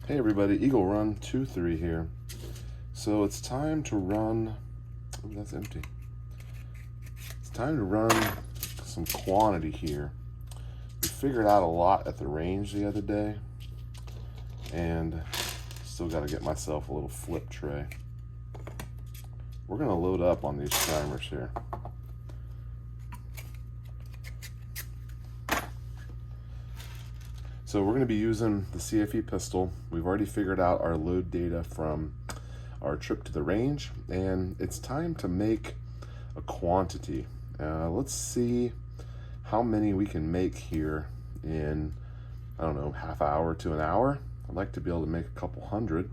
Hey everybody, Eagle Run 2-3 here. So it's time to run, oh, that's empty. It's time to run some quantity here. We figured out a lot at the range the other day, and still got to get myself a little flip tray. We're gonna load up on these primers here. So we're going to be using the CFE pistol. We've already figured out our load data from our trip to the range, and it's time to make a quantity. Let's see how many we can make here in, I don't know, half hour to an hour. I'd like to be able to make a couple hundred.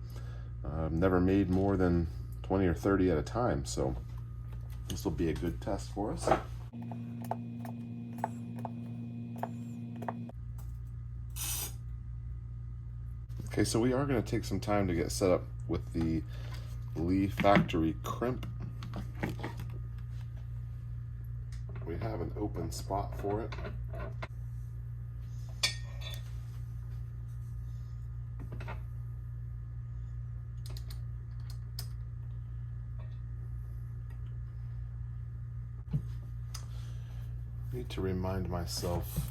I've never made more than 20 or 30 at a time, so this will be a good test for us. Okay, so we are going to take some time to get set up with the Lee factory crimp. We have an open spot for it. Need to remind myself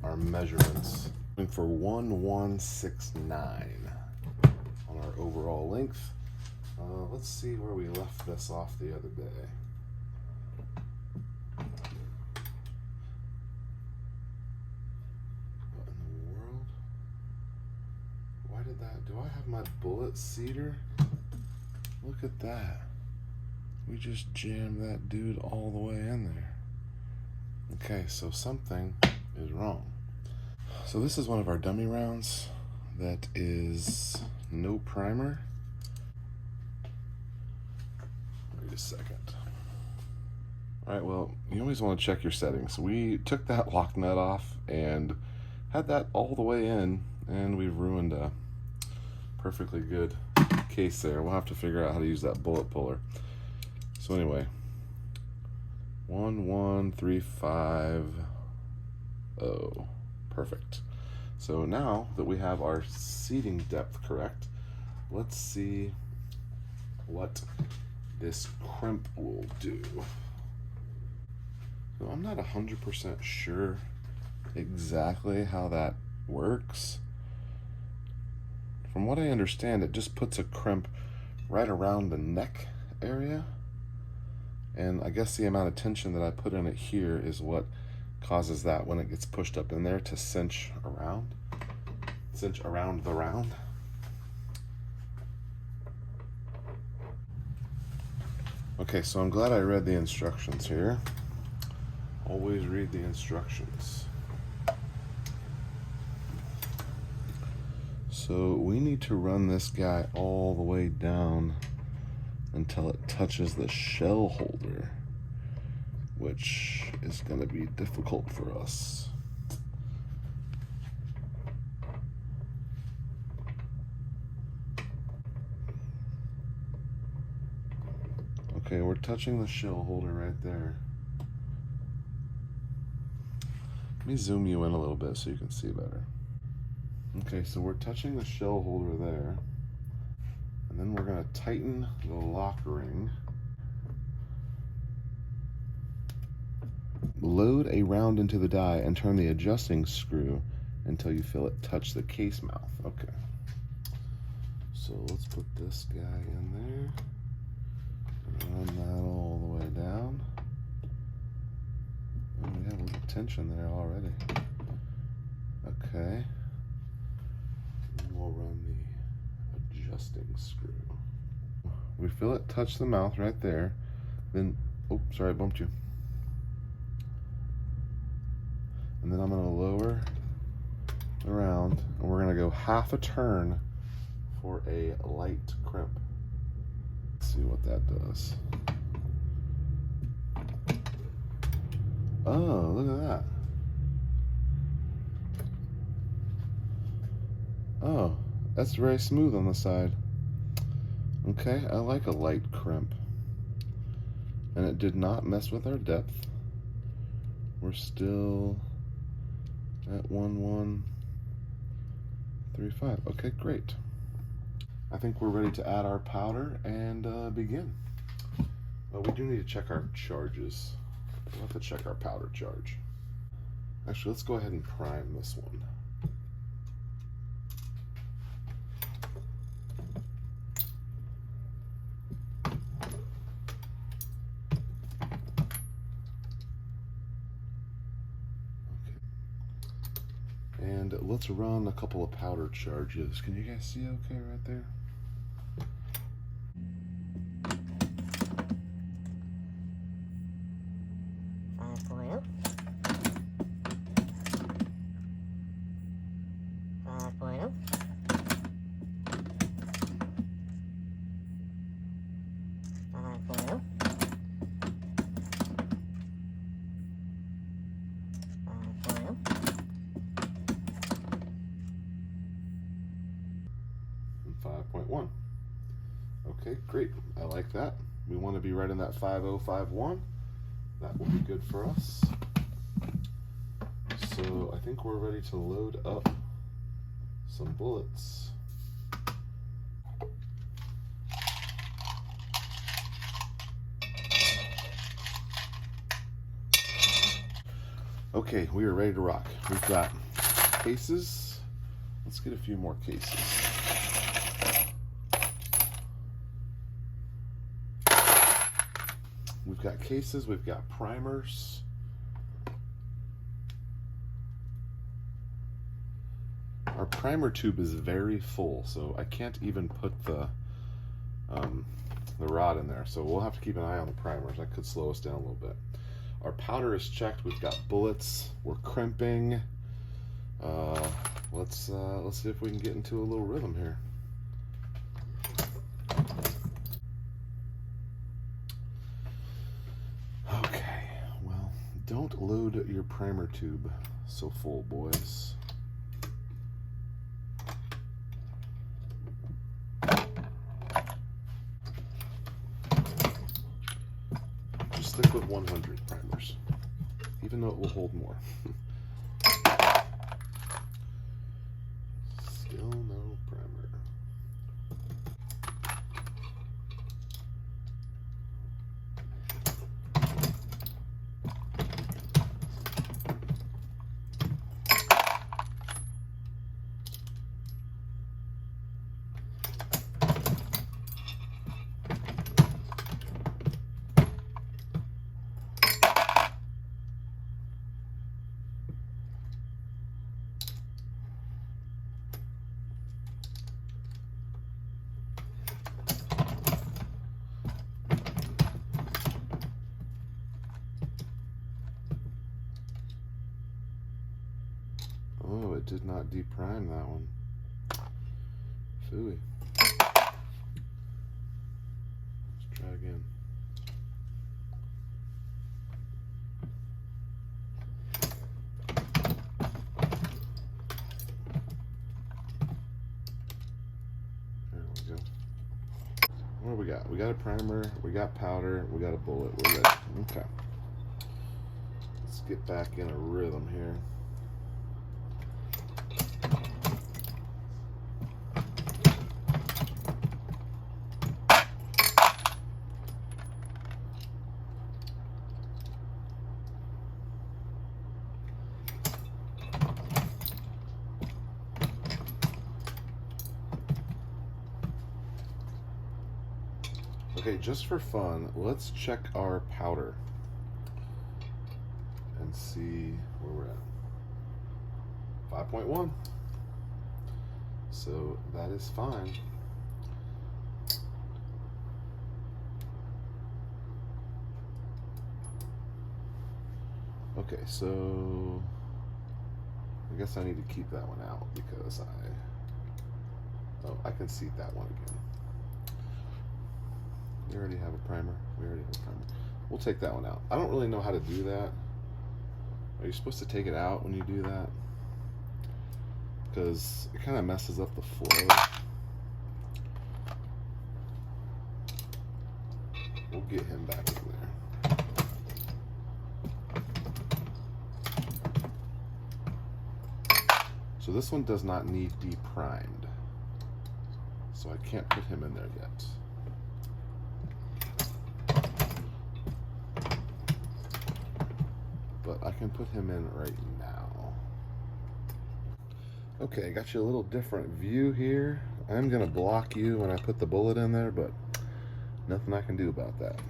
our measurements. For 1169 on our overall length. Let's see where we left this off the other day. What in the world? Why did that? Do I have my bullet cedar? Look at that. We just jammed that dude all the way in there. Okay, so something is wrong. So this is one of our dummy rounds that is no primer. Wait a second. All right, well, you always want to check your settings. We took that lock nut off and had that all the way in, and we've ruined a perfectly good case there. We'll have to figure out how to use that bullet puller. So anyway, 11350. Perfect. So now that we have our seating depth correct, let's see what this crimp will do. So I'm not 100% sure exactly how that works. From what I understand, it just puts a crimp right around the neck area, and I guess the amount of tension that I put in it here is what causes that when it gets pushed up in there to cinch around the round. Okay, so I'm glad I read the instructions here. Always read the instructions. So we need to run this guy all the way down until it touches the shell holder, which is going to be difficult for us. Okay, we're touching the shell holder right there. Let me zoom you in a little bit so you can see better. Okay, so we're touching the shell holder there, and then we're going to tighten the lock ring. Load a round into the die and turn the adjusting screw until you feel it touch the case mouth. Okay. So let's put this guy in there. Run that all the way down. Oh, we have a little tension there already. Okay. And we'll run the adjusting screw. We feel it touch the mouth right there. Then, oh, sorry, I bumped you. And then I'm going to lower around, and we're going to go half a turn for a light crimp. Let's see what that does. Oh, look at that. Oh, that's very smooth on the side. Okay, I like a light crimp. And it did not mess with our depth. We're still at 1135. 3.5. Okay, great. I think we're ready to add our powder and begin. We do need to check our charges. We'll have to check our powder charge. Actually, let's go ahead and prime this one. And let's run a couple of powder charges. Can you guys see okay right there? And 5.1. Okay, great. I like that. We want to be right in that 5051. That will be good for us. So I think we're ready to load up some bullets. Okay, we are ready to rock. We've got cases. Let's get a few more cases. We've got cases, we've got primers. Our primer tube is very full, so I can't even put the rod in there. So we'll have to keep an eye on the primers. That could slow us down a little bit. Our powder is checked. We've got bullets. We're crimping. Let's see if we can get into a little rhythm here. Okay, well, don't load your primer tube so full, boys. Just stick with 100 primers, even though it will hold more. Still no primer. Oh, it did not deprime that one. Phooey. Let's try again. There we go. What do we got? We got a primer, we got powder, we got a bullet. We're ready. Okay. Let's get back in a rhythm here. Okay, just for fun, let's check our powder and see where we're at. 5.1. So that is fine. Okay, so I guess I need to keep that one out because I can seat that one again. We already have a primer. We'll take that one out. I don't really know how to do that. Are you supposed to take it out when you do that? Because it kind of messes up the flow. We'll get him back in there. So this one does not need deprimed. So I can't put him in there yet. But I can put him in right now. Okay, got you a little different view here. I'm gonna block you when I put the bullet in there, but nothing I can do about that.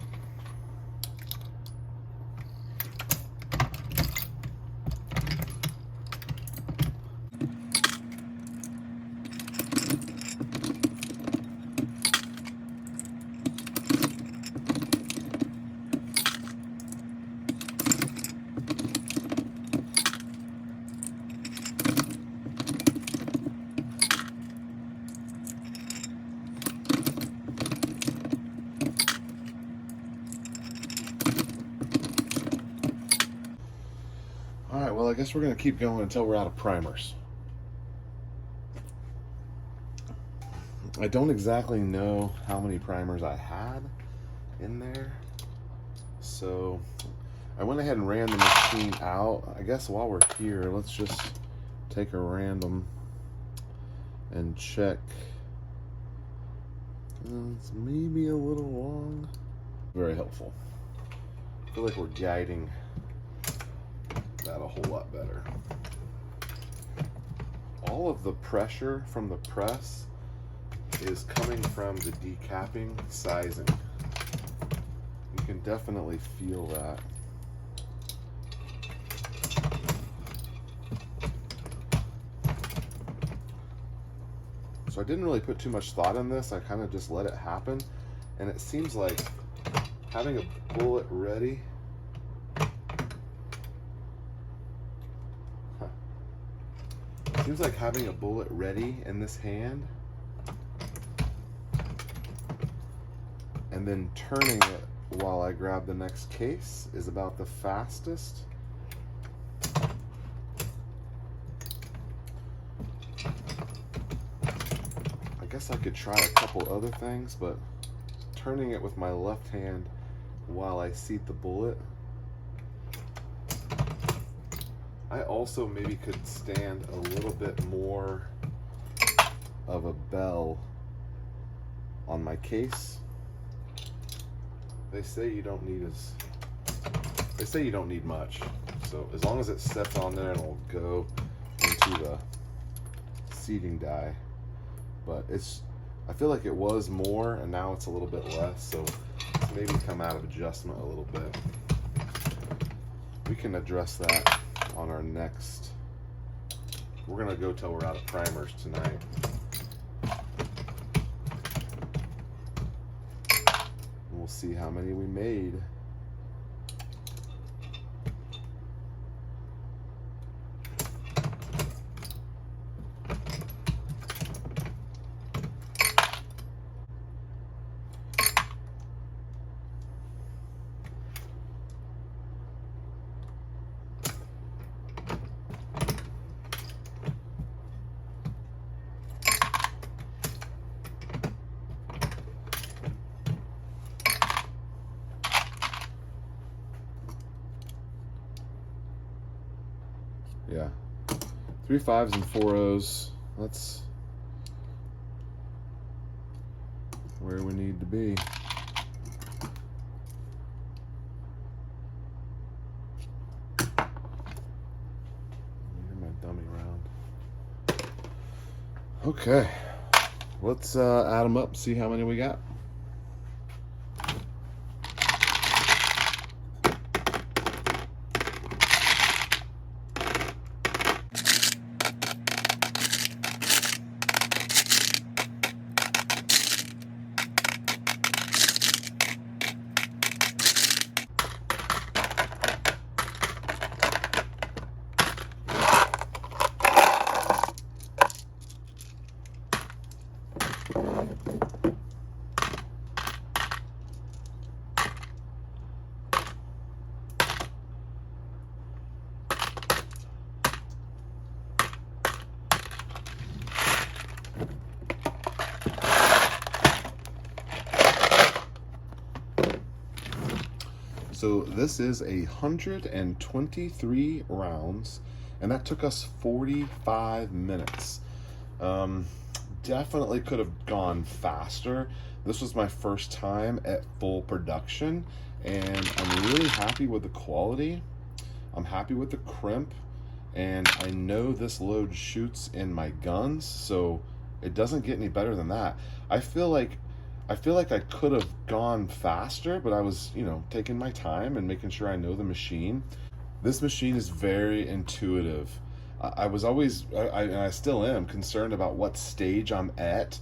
All right, well, I guess we're gonna keep going until we're out of primers. I don't exactly know how many primers I had in there, so I went ahead and ran the machine out. I guess while we're here, let's just take a random and check. It's maybe a little long. Very helpful. I feel like we're guiding that a whole lot better. All of the pressure from the press is coming from the decapping sizing. You can definitely feel that. So I didn't really put too much thought in this. I kind of just let it happen, and it seems like having a bullet ready in this hand and then turning it while I grab the next case is about the fastest. I guess I could try a couple other things, but turning it with my left hand while I seat the bullet. I also maybe could stand a little bit more of a bell on my case. They say you don't need much. So as long as it sets on there, and it'll go into the seating die. But I feel like it was more, and now it's a little bit less. So it's maybe come out of adjustment a little bit. We can address that on our next. We're gonna go till we're out of primers tonight. We'll see how many we made. Yeah, 3 5s and 4 0s. That's where we need to be. Here's my dummy round. Okay, let's add them up, see how many we got. So this is 123 rounds and that took us 45 minutes. Definitely could have gone faster. This was my first time at full production, and I'm really happy with the quality. I'm happy with the crimp, and I know this load shoots in my guns, so it doesn't get any better than that. I feel like I could have gone faster, but I was, taking my time and making sure I know the machine. This machine is very intuitive. I was always, and I still am, concerned about what stage I'm at.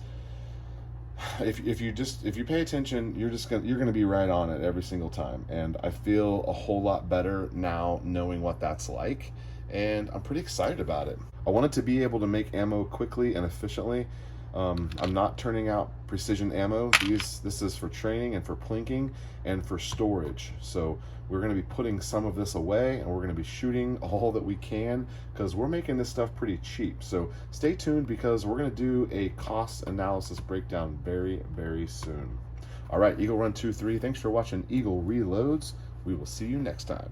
If you pay attention, you're gonna be right on it every single time. And I feel a whole lot better now knowing what that's like, and I'm pretty excited about it. I wanted to be able to make ammo quickly and efficiently. I'm not turning out precision ammo. This is for training and for plinking and for storage. So we're going to be putting some of this away, and we're going to be shooting all that we can because we're making this stuff pretty cheap. So stay tuned, because we're going to do a cost analysis breakdown very, very soon. All right, Eagle Run 23, thanks for watching Eagle Reloads. We will see you next time.